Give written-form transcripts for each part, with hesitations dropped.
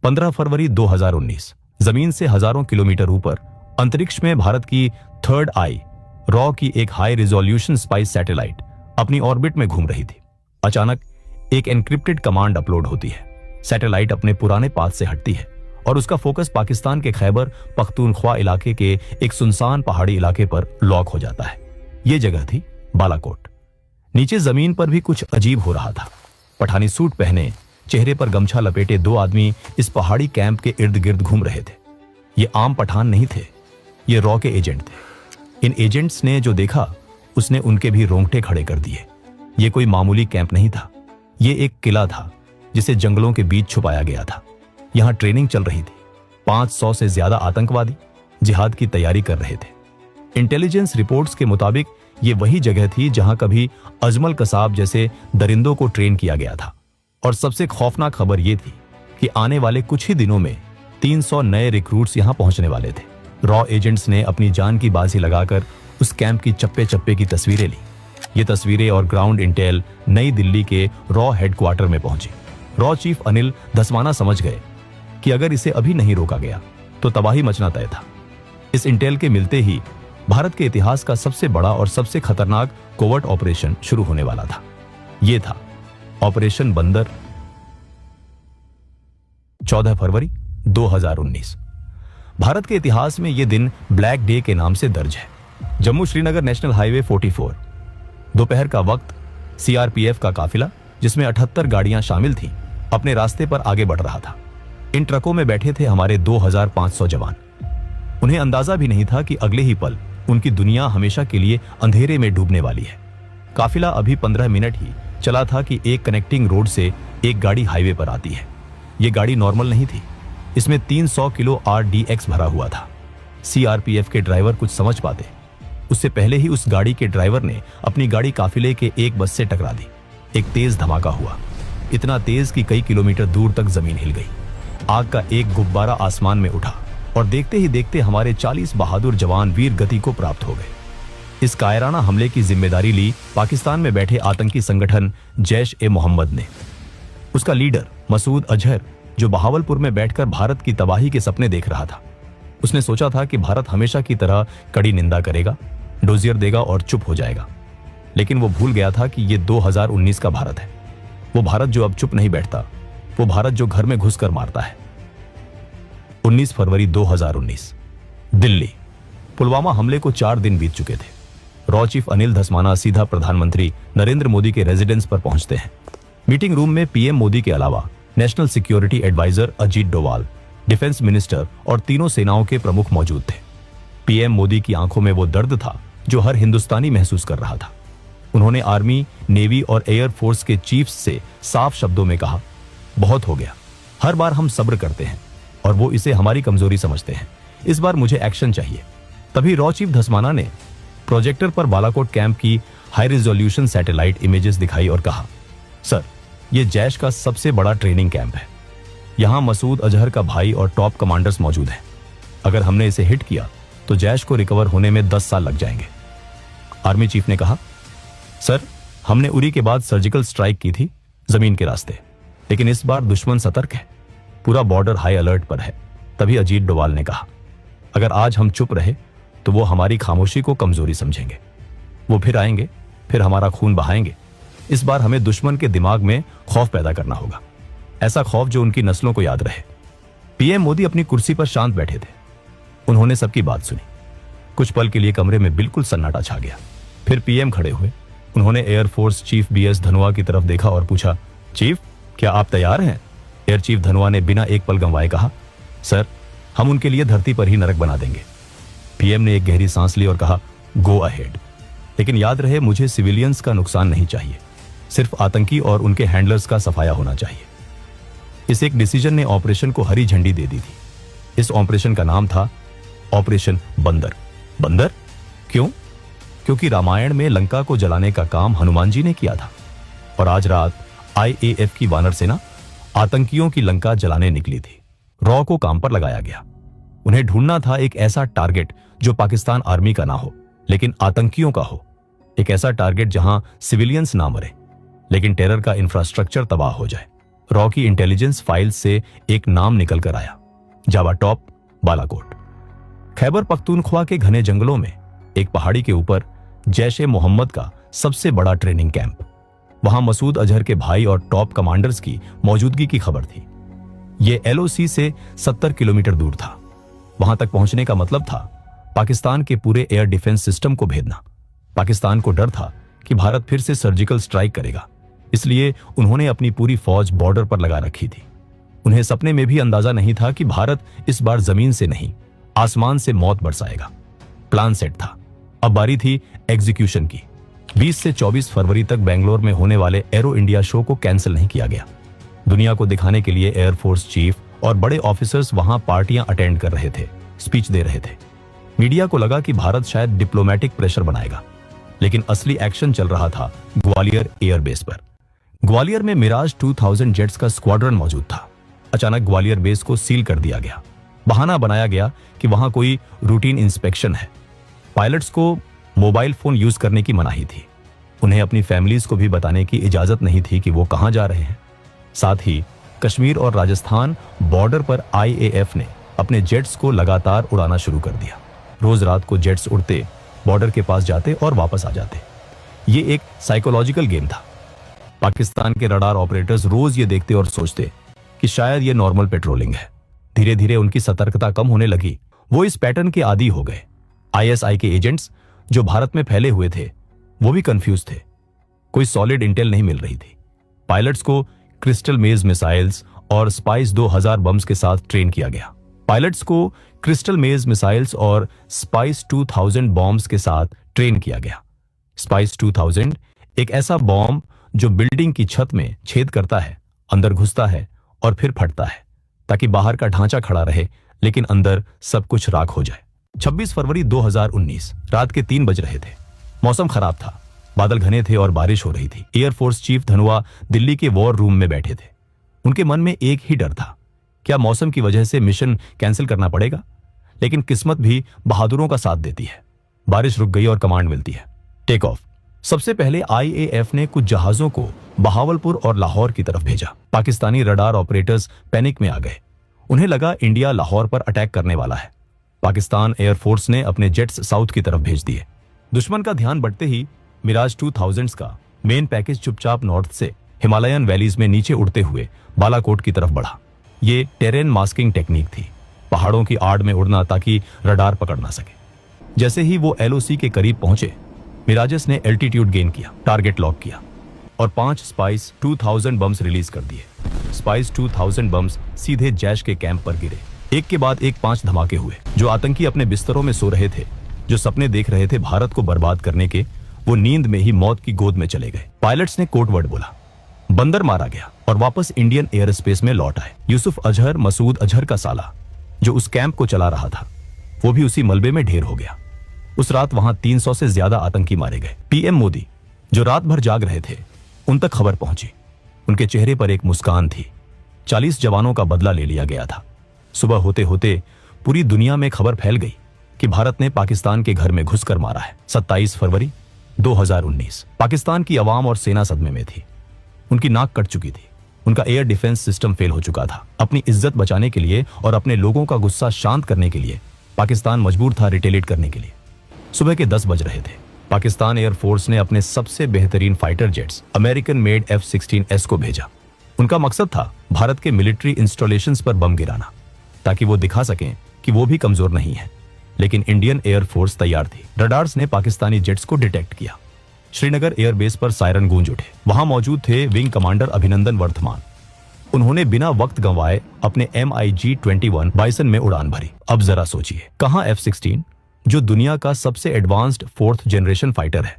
15 फरवरी 2019 जमीन से हजारों किलोमीटर ऊपर अंतरिक्ष में भारत की थर्ड आई रॉ की एक हाई रिजोल्यूशन स्पाइस सैटेलाइट अपनी ऑर्बिट में घूम रही थी। अचानक एक एन्क्रिप्टेड कमांड अपलोड होती है। सैटेलाइट अपने पुराने पाथ से हटती है और उसका फोकस पाकिस्तान के खैबर पख्तूनख्वा इलाके के एक सुनसान पहाड़ी इलाके पर लॉक हो जाता है। यह जगह थी बालाकोट। नीचे जमीन पर भी कुछ अजीब हो रहा था। पठानी सूट पहने, चेहरे पर गमछा लपेटे दो आदमी इस पहाड़ी कैंप के इर्द गिर्द घूम रहे थे। ये आम पठान नहीं थे, ये रॉ के एजेंट थे। इन एजेंट्स ने जो देखा उसने उनके भी रोंगटे खड़े कर दिए। ये कोई मामूली कैंप नहीं था, ये एक किला था जिसे जंगलों के बीच छुपाया गया था। यहां ट्रेनिंग चल रही थी। 500 से ज्यादा आतंकवादी जिहाद की तैयारी कर रहे थे। इंटेलिजेंस रिपोर्ट्स के मुताबिक ये वही जगह थी जहां कभी अजमल कसाब जैसे दरिंदों को ट्रेन किया गया था। और सबसे खौफनाक खबर यह थी कि आने वाले कुछ ही दिनों में 300 नए रिक्रूट्स यहां पहुंचने वाले थे। रॉ एजेंट्स ने अपनी जान की बाजी लगाकर उस कैंप की चप्पे चप्पे की तस्वीरें ली। ये तस्वीरें और ग्राउंड इंटेल नई दिल्ली के रॉ हेडक्वार्टर में पहुंची। रॉ चीफ अनिल धस्माना समझ गए कि अगर इसे अभी नहीं रोका गया तो तबाही मचना तय था। इस इंटेल के मिलते ही भारत के इतिहास का सबसे बड़ा और सबसे खतरनाक कोवर्ट ऑपरेशन शुरू होने वाला था। यह था ऑपरेशन बंदर। 14 फरवरी 2019 भारत के इतिहास में यह दिन ब्लैक डे के नाम से दर्ज है। जम्मू श्रीनगर नेशनल हाईवे 44, दोपहर का वक्त, सीआरपीएफ का काफिला जिसमें 78 गाड़ियां शामिल थीं, अपने रास्ते पर आगे बढ़ रहा था। इन ट्रकों में बैठे थे हमारे 2500 जवान। उन्हें अंदाजा भी नहीं था कि अगले ही पल उनकी दुनिया हमेशा के लिए अंधेरे में डूबने वाली है। काफिला अभी 15 मिनट ही चला था कि एक कनेक्टिंग रोड से एक गाड़ी हाईवे पर आती है। यह गाड़ी नॉर्मल नहीं थी, इसमें 300 किलो RDX भरा हुआ था। सीआरपीएफ के ड्राइवर कुछ समझ पाते उससे पहले ही उस गाड़ी के ड्राइवर ने अपनी गाड़ी काफिले के एक बस से टकरा दी। एक तेज धमाका हुआ, इतना तेज कि कई किलोमीटर दूर तक जमीन हिल गई। आग का एक गुब्बारा आसमान में उठा और देखते ही देखते हमारे 40 बहादुर जवान वीर गति को प्राप्त हो गए। इस कायराना हमले की जिम्मेदारी ली पाकिस्तान में बैठे आतंकी संगठन जैश-ए-मोहम्मद ने। उसका लीडर मसूद अजहर, जो बहावलपुर में बैठकर भारत की तबाही के सपने देख रहा था, उसने सोचा था कि भारत हमेशा की तरह कड़ी निंदा करेगा, डोजियर देगा और चुप हो जाएगा। लेकिन वो भूल गया था कि ये 2019 का भारत है। वो भारत जो अब चुप नहीं बैठता, वो भारत जो घर में घुसकर मारता है। 19 फरवरी 2019 दिल्ली। पुलवामा हमले को 4 दिन बीत चुके थे। रॉ चीफ अनिल धस्माना सीधा प्रधानमंत्री नरेंद्र मोदी के रेजिडेंस पर पहुंचते हैं। मीटिंग रूम में पीएम मोदी के अलावा national security advisor Ajit Doval, defence minister और तीनों सेनाओं के प्रमुख मौजूद थे। पीएम मोदी की आंखों में वो दर्द था जो हर हिंदुस्तानी महसूस कर रहा था। उन्होंने आर्मी, नेवी और एयर फोर्स के चीफ्स से साफ शब्दों में कहा, बहुत हो गया। हर बार हम सब्र करते हैं और वो इसे हमारी कमजोरी समझते हैं। इस बार मुझे एक्शन चाहिए। तभी रॉ चीफ धस्माना ने प्रोजेक्टर पर बालाकोट कैंप की हाई रिजोल्यूशन सैटेलाइट इमेजेस दिखाई और कहा, सर, यह जैश का सबसे बड़ा ट्रेनिंग कैंप है। यहां मसूद अजहर का भाई और टॉप कमांडर्स मौजूद हैं। अगर हमने इसे हिट किया तो जैश को रिकवर होने में 10 साल लग जाएंगे। आर्मी चीफ ने कहा, सर, हमने उरी के बाद सर्जिकल स्ट्राइक की थी जमीन के रास्ते, लेकिन इस बार दुश्मन सतर्क है, पूरा बॉर्डर हाई अलर्ट पर है। तभी अजीत डोवाल ने कहा, अगर आज हम चुप रहे तो वो हमारी खामोशी को कमजोरी समझेंगे। वो फिर आएंगे, फिर हमारा खून बहाएंगे। इस बार हमें दुश्मन के दिमाग में खौफ पैदा करना होगा, ऐसा खौफ जो उनकी नस्लों को याद रहे। पीएम मोदी अपनी कुर्सी पर शांत बैठे थे। उन्होंने सबकी बात सुनी। कुछ पल के लिए कमरे में बिल्कुल सन्नाटा छा गया। फिर पीएम खड़े हुए। उन्होंने एयरफोर्स चीफ BS धनोआ की तरफ देखा और पूछा, चीफ, क्या आप तैयार हैं? एयर चीफ धनोआ ने बिना एक पल गंवाए कहा, सर, हम उनके लिए धरती पर ही नरक बना देंगे। पीएम ने एक गहरी सांस ली और कहा, गो अहेड। लेकिन याद रहे, मुझे सिविलियंस का नुकसान नहीं चाहिए, सिर्फ आतंकी और उनके हैंडलर्स का सफाया होना चाहिए। इस एक डिसीजन ने ऑपरेशन को हरी झंडी दे दी थी। इस ऑपरेशन का नाम था ऑपरेशन बंदर। बंदर क्यों? क्योंकि रामायण में लंका को जलाने का काम हनुमान जी ने किया था और आज रात IAF की वानर सेना आतंकियों की लंका जलाने निकली थी। रॉ को काम पर लगाया गया। उन्हें ढूंढना था एक ऐसा टारगेट जो पाकिस्तान आर्मी का ना हो, लेकिन आतंकियों का हो। एक ऐसा टारगेट जहां सिविलियंस ना मरे, लेकिन टेरर का इंफ्रास्ट्रक्चर तबाह हो जाए। रॉ की इंटेलिजेंस फाइल से एक नाम निकल कर आया, जावा टॉप बालाकोट। खैबर पख्तूनख्वा के घने जंगलों में एक पहाड़ी के ऊपर जैश ए मोहम्मद का सबसे बड़ा ट्रेनिंग कैंप। वहां मसूद अजहर के भाई और टॉप कमांडर्स की मौजूदगी की खबर थी। यह एलओसी से 70 किलोमीटर दूर था। वहां तक पहुंचने का मतलब था पाकिस्तान के पूरे एयर डिफेंस सिस्टम को भेदना। पाकिस्तान को डर था कि भारत फिर से सर्जिकल स्ट्राइक करेगा, इसलिए उन्होंने अपनी पूरी फौज बॉर्डर पर लगा रखी थी। उन्हें सपने में भी अंदाजा नहीं था कि भारत इस बार जमीन से नहीं, आसमान से मौत बरसाएगा। प्लान सेट था, अब बारी थी एग्जीक्यूशन की। 20 से 24 फरवरी तक बेंगलोर में होने वाले एरो इंडिया शो को कैंसिल नहीं किया गया। दुनिया को दिखाने के लिए एयरफोर्स चीफ और बड़े ऑफिसर्स वहां पार्टियां अटेंड कर रहे थे, स्पीच दे रहे थे। मीडिया को लगा कि भारत शायद डिप्लोमेटिक प्रेशर बनाएगा, लेकिन असली एक्शन चल रहा था ग्वालियर एयरबेस पर। ग्वालियर में मिराज 2000 जेट्स का स्क्वाड्रन मौजूद था। अचानक ग्वालियर बेस को सील कर दिया गया। बहाना बनाया गया कि वहां कोई रूटीन इंस्पेक्शन है। पायलट्स को मोबाइल फोन यूज करने की मनाही थी। उन्हें अपनी फैमिलीज को भी बताने की इजाजत नहीं थी कि वो कहां जा रहे हैं। साथ ही कश्मीर और राजस्थान बॉर्डर पर आईएएफ ने अपने जेट्स को लगातार उड़ाना शुरू कर दिया। रोज रात को जेट्स उड़ते, बॉर्डर के पास जाते और वापस आ जाते। ये एक साइकोलॉजिकल गेम था। पाकिस्तान के रडार ऑपरेटर्स रोज ये देखते और सोचते कि शायद ये नॉर्मल पेट्रोलिंग है। धीरे धीरे उनकी सतर्कता कम होने लगी। वो इस पैटर्न के आदी हो गए। आईएसआई के एजेंट्स जो भारत में फैले हुए थे, वो भी कंफ्यूज थे। कोई सॉलिड इंटेल नहीं मिल रही थी। पायलट्स को क्रिस्टल मेज मिसाइल्स और स्पाइस 2000 बम्स के साथ ट्रेन किया गया। पायलट्स को क्रिस्टल मेज मिसाइल्स और स्पाइस 2000 बॉम्ब्स के साथ ट्रेन किया गया। स्पाइस 2000 एक ऐसा बॉम्ब जो बिल्डिंग की छत में छेद करता है, अंदर घुसता है और फिर फटता है, ताकि बाहर का ढांचा खड़ा रहे लेकिन अंदर सब कुछ राख हो जाए। 26 फरवरी 2019 रात के 3 बज रहे थे। मौसम खराब था, बादल घने थे और बारिश हो रही थी। एयरफोर्स चीफ धनुआ दिल्ली के वॉर रूम में बैठे थे। उनके मन में एक ही डर था, क्या मौसम की वजह से मिशन कैंसिल करना पड़ेगा? लेकिन किस्मत भी बहादुरों का साथ देती है। बारिश रुक गई और कमांड मिलती है, टेक ऑफ। सबसे पहले आईएएफ ने कुछ जहाजों को बहावलपुर और लाहौर की तरफ भेजा। पाकिस्तानी रडार ऑपरेटर्स पैनिक में आ गए। उन्हें लगा इंडिया लाहौर पर अटैक करने वाला है। पाकिस्तान एयरफोर्स ने अपने जेट्स साउथ की तरफ भेज दिए। दुश्मन का ध्यान बढ़ते ही मिराज 2000 का मेन पैकेज चुपचाप नॉर्थ से हिमालयन वैलीज में नीचे उड़ते हुए बालाकोट की तरफ बढ़ा। ये टेरेन मास्किंग टेक्निक थी, पहाड़ों की आड़ में उड़ना ताकि रडार पकड़ ना सके। जैसे ही वो एलओसी के करीब पहुंचे, मिराजेस ने एल्टीट्यूड गेन किया, टारगेट लॉक किया और 5 स्पाइस 2000 बम्स रिलीज कर दिए। स्पाइस 2000 बम्स सीधे जैश के कैंप पर गिरे। एक के बाद एक 5 धमाके हुए। जो आतंकी अपने बिस्तरों में सो रहे थे, जो सपने देख रहे थे भारत को बर्बाद करने के, वो नींद में ही मौत की गोद में चले गए। पायलट्स ने कोड वर्ड बोला, बंदर मारा गया और वापस इंडियन एयर स्पेस में लौट आए। यूसुफ अजहर, मसूद अजहर का साला, जो उस कैंप को चला रहा था, वो भी उसी मलबे में ढेर हो गया। उस रात वहां 300 से ज्यादा आतंकी मारे गए। पीएम मोदी, जो रात भर जाग रहे थे, उन तक खबर पहुंची। उनके चेहरे पर एक मुस्कान थी। 40 जवानों का बदला ले लिया गया था। सुबह होते होते पूरी दुनिया में खबर फैल गई कि भारत ने पाकिस्तान के घर में घुसकर मारा है। 27 फरवरी 2019 पाकिस्तान की आवाम और सेना सदमे में थी। उनकी नाक कट चुकी थी। उनका एयर डिफेंस सिस्टम फेल हो चुका था। अपनी इज्जत बचाने के लिए और अपने लोगों का गुस्सा शांत करने के लिए पाकिस्तान मजबूर था रिटेलिएट करने के लिए। सुबह के 10 बज रहे थे। पाकिस्तान एयरफोर्स ने अपने सबसे बेहतरीन fighter jets American made F-16S को भेजा। उनका मकसद था भारत के मिलिट्री इंस्टॉलेशंस पर बम गिराना, ताकि वो दिखा सकें कि वो भी कमजोर नहीं है। लेकिन इंडियन एयरफोर्स तैयार थी। रडार्स ने पाकिस्तानी जेट्स को डिटेक्ट किया। श्रीनगर एयरबेस पर सायरन गूंज उठे। वहां मौजूद थे विंग कमांडर अभिनंदन वर्धमान। उन्होंने बिना वक्त गंवाए अपने MiG-21 बाइसन में उड़ान भरी। अब जरा सोचिए, कहां F-16 जो दुनिया का सबसे एडवांस्ड 4th जनरेशन फाइटर है,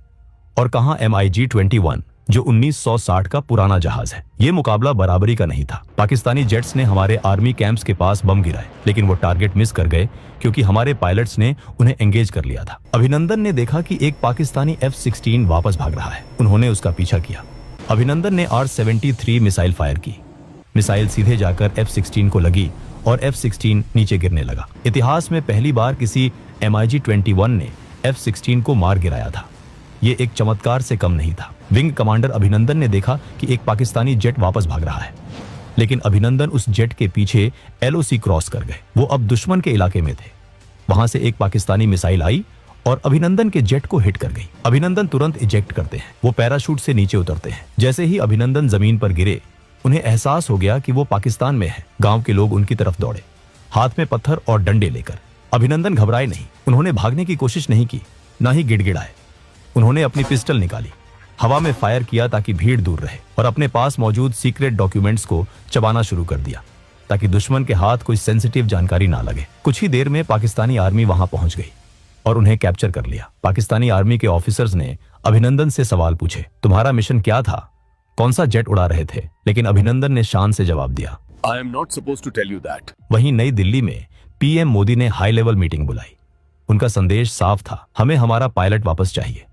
और कहां MiG-21 जो 1960 का पुराना जहाज है। यह मुकाबला बराबरी का नहीं था। पाकिस्तानी जेट्स ने हमारे आर्मी कैंप्स के पास बम गिराए, लेकिन वो टारगेट मिस कर गए क्योंकि हमारे पायलट्स ने उन्हें एंगेज कर लिया था। अभिनंदन ने देखा कि एक पाकिस्तानी F-16 वापस भाग रहा है। उन्होंने उसका पीछा किया। अभिनंदन ने R-73 मिसाइल फायर की। मिसाइल सीधे जाकर F-16 को लगी और F-16 नीचे गिरने लगा। इतिहास में पहली बार किसी MiG-21 ने F-16 को मार गिराया था। ये एक चमत्कार से कम नहीं था। विंग कमांडर अभिनंदन ने देखा कि एक पाकिस्तानी जेट वापस भाग रहा है। लेकिन अभिनंदन उस जेट के पीछे LOC क्रॉस कर गए। वो अब दुश्मन के इलाके में थे। वहां से एक पाकिस्तानी मिसाइल आई और अभिनंदन के जेट को हिट कर गई। अभिनंदन तुरंत इजेक्ट करते हैं। वो पैराशूट से नीचे उतरते हैं। जैसे ही अभिनंदन जमीन पर गिरे, उन्हें एहसास हो गया कि वो पाकिस्तान में है। गांव के लोग उनकी तरफ दौड़े, हाथ में पत्थर और डंडे लेकर। अभिनंदन घबराए नहीं। उन्होंने भागने की कोशिश नहीं की, ना ही गिड़गिड़ाए। उन्होंने अपनी पिस्टल निकाली, हवा में फायर किया ताकि भीड़ दूर रहे, और अपने पास मौजूद सीक्रेट डॉक्यूमेंट्स को चबाना शुरू कर दिया ताकि दुश्मन के हाथ कोई सेंसिटिव जानकारी ना लगे। कुछ ही देर में पाकिस्तानी आर्मी वहां पहुंच गई और उन्हें कैप्चर कर लिया। पाकिस्तानी आर्मी के ऑफिसर्स ने अभिनंदन से सवाल पूछे, तुम्हारा मिशन क्या था, कौन सा जेट उड़ा रहे थे? लेकिन अभिनंदन ने शान से जवाब दिया, I am not supposed to tell you that. वहीं नई दिल्ली में PM मोदी ने हाई लेवल मीटिंग बुलाई। उनका संदेश साफ था, हमें हमारा पायलट वापस चाहिए,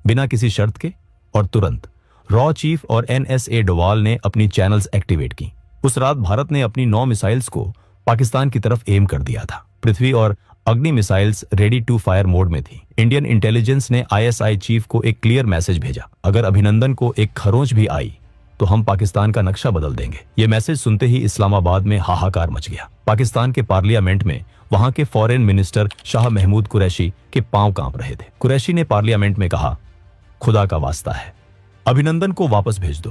बिना किसी शर्त के और तुरंत। रॉ चीफ और NSA डोवाल ने अपनी चैनल्स एक्टिवेट की। उस रात भारत ने अपनी 9 मिसाइल्स को पाकिस्तान की तरफ एम कर दिया था। पृथ्वी और Agni missiles ready to fire mode में थी। इंडियन इंटेलिजेंस ने ISI चीफ को एक क्लियर मैसेज भेजा, अगर अभिनंदन को एक खरोंच भी आई तो हम पाकिस्तान का नक्शा बदल देंगे। ये मैसेज सुनते ही इस्लामाबाद में हाहाकार मच गया। पाकिस्तान के पार्लियामेंट में वहां के फॉरेन मिनिस्टर शाह महमूद कुरैशी के पांव कांप रहे थे। कुरैशी ने पार्लियामेंट में कहा, खुदा का वास्ता है, अभिनंदन को वापस भेज दो,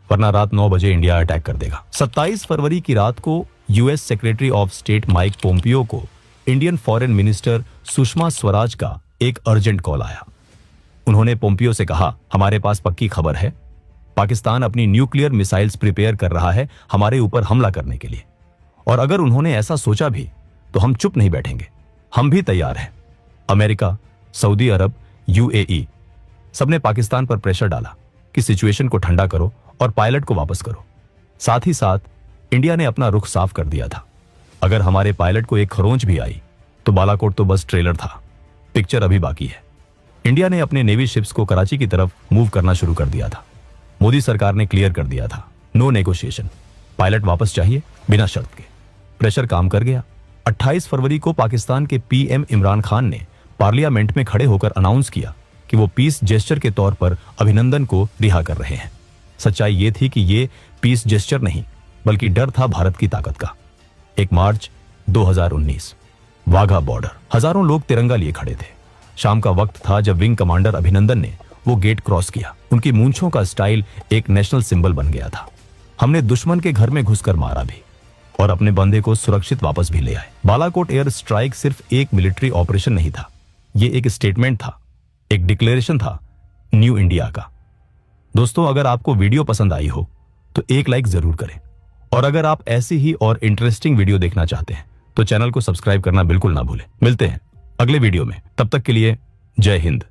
वरना रात 9 बजे इंडिया अटैक कर देगा। 27 फरवरी की रात को US secretary of state Mike Pompeo को Indian foreign minister Sushma Swaraj का एक अर्जेंट कॉल आया। उन्होंने पोम्पियो से कहा, हमारे पास पक्की खबर है, पाकिस्तान अपनी न्यूक्लियर मिसाइल्स प्रिपेयर कर रहा है हमारे ऊपर हमला करने के लिए, और अगर उन्होंने ऐसा सोचा भी तो हम चुप नहीं बैठेंगे, हम भी तैयार हैं। अमेरिका, सऊदी अरब, UAE सबने पाकिस्तान पर प्रेशर डाला कि सिचुएशन को ठंडा करो और पायलट को वापस करो। साथ ही साथ इंडिया ने अपना रुख साफ कर दिया था, अगर हमारे पायलट को एक खरोंच भी आई तो बालाकोट तो बस ट्रेलर था, पिक्चर अभी बाकी है। इंडिया ने अपने नेवी शिप्स को कराची की तरफ मूव करना शुरू कर दिया था। मोदी सरकार ने क्लियर कर दिया था, नो नेगोशिएशन, पायलट वापस चाहिए बिना शर्त के। प्रेशर काम कर गया। 28 फरवरी को पाकिस्तान के PM इमरान खान ने पार्लियामेंट में खड़े होकर अनाउंस किया कि वो पीस जेस्चर के तौर पर अभिनंदन को रिहा कर रहे हैं। सच्चाई ये थी कि ये पीस जेस्चर नहीं, बल्कि डर था भारत की ताकत का। 1 मार्च 2019, वाघा बॉर्डर, हजारों लोग तिरंगा लिए खड़े थे। शाम का वक्त था जब विंग कमांडर अभिनंदन ने वो गेट क्रॉस किया। उनकी मूंछों का स्टाइल एक नेशनल सिंबल बन गया था। हमने दुश्मन के घर में घुसकर मारा भी और अपने बंदे को सुरक्षित वापस भी ले आए। बालाकोट एयर स्ट्राइक सिर्फ एक मिलिट्री ऑपरेशन नहीं था, ये एक स्टेटमेंट था, एक डिक्लेरेशन था न्यू इंडिया का। दोस्तों, अगर आपको वीडियो पसंद आई हो तो एक लाइक जरूर करें, और अगर आप ऐसी ही और इंटरेस्टिंग वीडियो देखना चाहते हैं तो चैनल को सब्सक्राइब करना बिल्कुल ना भूलें। मिलते हैं अगले वीडियो में, तब तक के लिए जय हिंद।